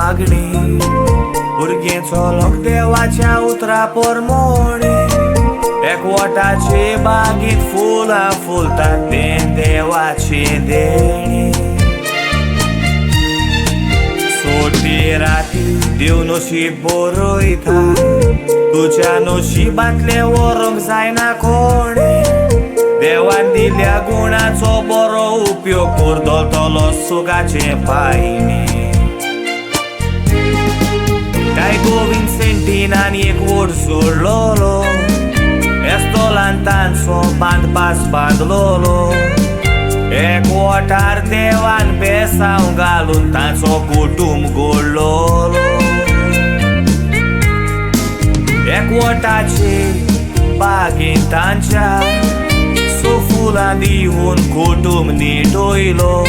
मागणी भुरगेंचो लोक देवाच्या उतरा पोरमोणी एकवटाचे बागेत फुलां फुलतात तें देवाचे देणी सोटी राती देव नशीब बरयता तुज्या नशिबांतले व्हरोंक जायना कोणी देवान दिल्या गुणाचो बरो उपयोग करतलो सुखाचे पायनी काय गोविंद सेंटीनान एक वोट सोडलोलो एस्तोलान तांचो बांदपास बांदलोलो एकवटार देवान बेसांव घालून तांचो कुटुंब घडलोलो एकवटाचे बागेंत तांच्या फुलां दिवन कुटुंब नीटयलो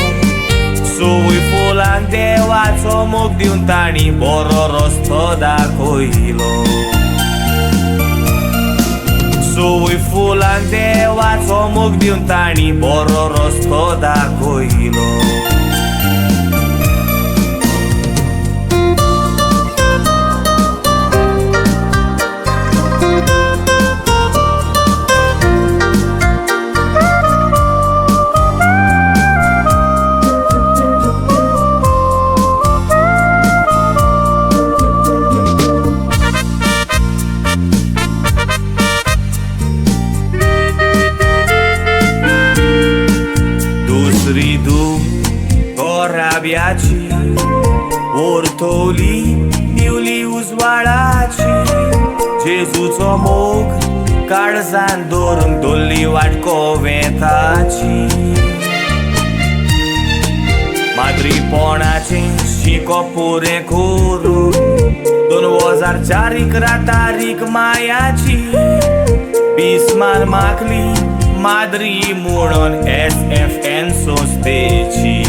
सोय फुलांक देवाचो मोग दिवन तांणी बरो रस्तो दाखयलो सोय फुलांक देवाचो मोग दिवन तांणी बरो रस्तो दाखयलो गोराब्याची ओरतोली निवली उजवाडाची जेजूचो मोग काळजान दवरून दोल्ली वाट कोवेताची माद्रीपणाचे शिको पुरे करून 2004 तारीख मायाची बिस्मान मागली माद्री म्हणून S.F.N संस्थेची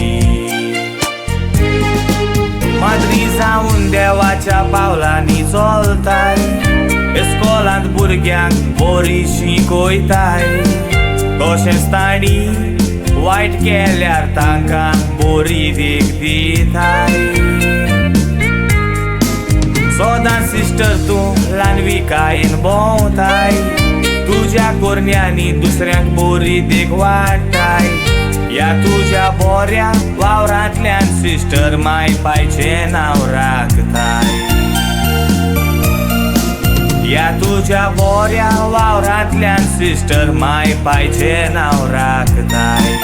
माद्री जावन देवाच्या पावलांनी चलताय इस्कॉलांत भुरग्यांक बरी शिकयताय तशेंच तांणी वायट केल्यार तांकां बरी देख दिताय सदांच सिस्टर तूं ल्हानविकायेन भोंवताय तुज्या कोरण्यांनी दुसऱ्यांक बरी देख वाडटाय या तुज्या बऱ्या वावरांतल्यान सिस्टर माय पायचें नांव राखताय या तुज्या बऱ्या वावरांतल्यान सिस्टर माय पायचें नांव राखताय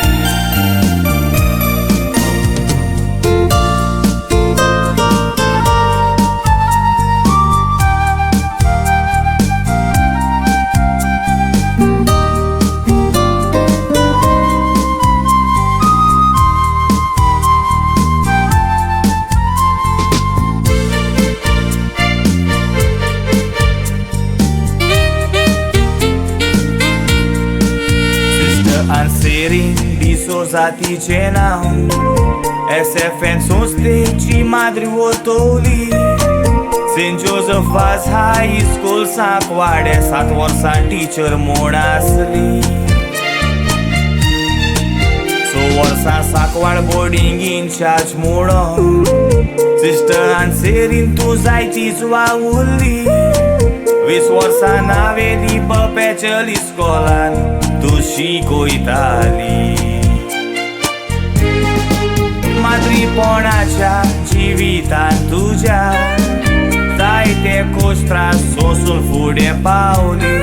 दिसो जातीचे नाव S.F.N संस्थेची माद्री वतोली सेंट जोसेफास हाय स्कूल सांकवाडे 7 वर्सां टीचर म्हूण आसली 6 वर्सां सांकवाड बोर्डिंग इन्चार्ज म्हणून सिस्टर आन्सेरीन तूं जायतीच वावुरली 20 वर्सां नावेली परपेच्युअल इस्कॉलान तूं शिकयताली माद्रीपणाच्या जिवितान तुज्या जायते खोश त्रास सोंसून फुडें पावली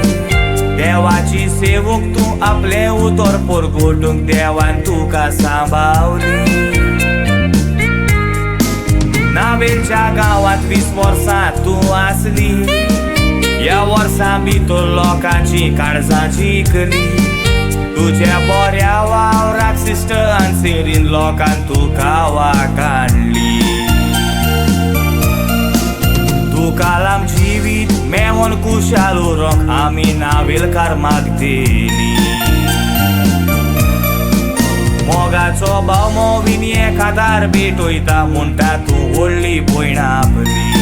देवाची सेवक तूं आपले उतर परगटूंक देवान तुका सांबाळली नावेलच्या गांवांत 20 वर्सां तूं आसली या वर्सां भितर लोकांची काळजां जिखली तुज्या बऱ्या वावराक सिस्टर आन्सेरीन लोकांन तुका वाखाणली तुका लांब जिवीत मेवोन कुशाल उरोंक आमी नावेलकार मागतेली मोगाचो भाव मोवीन एकादार भेटयता म्हणटा तूं व्हडली भयण आपली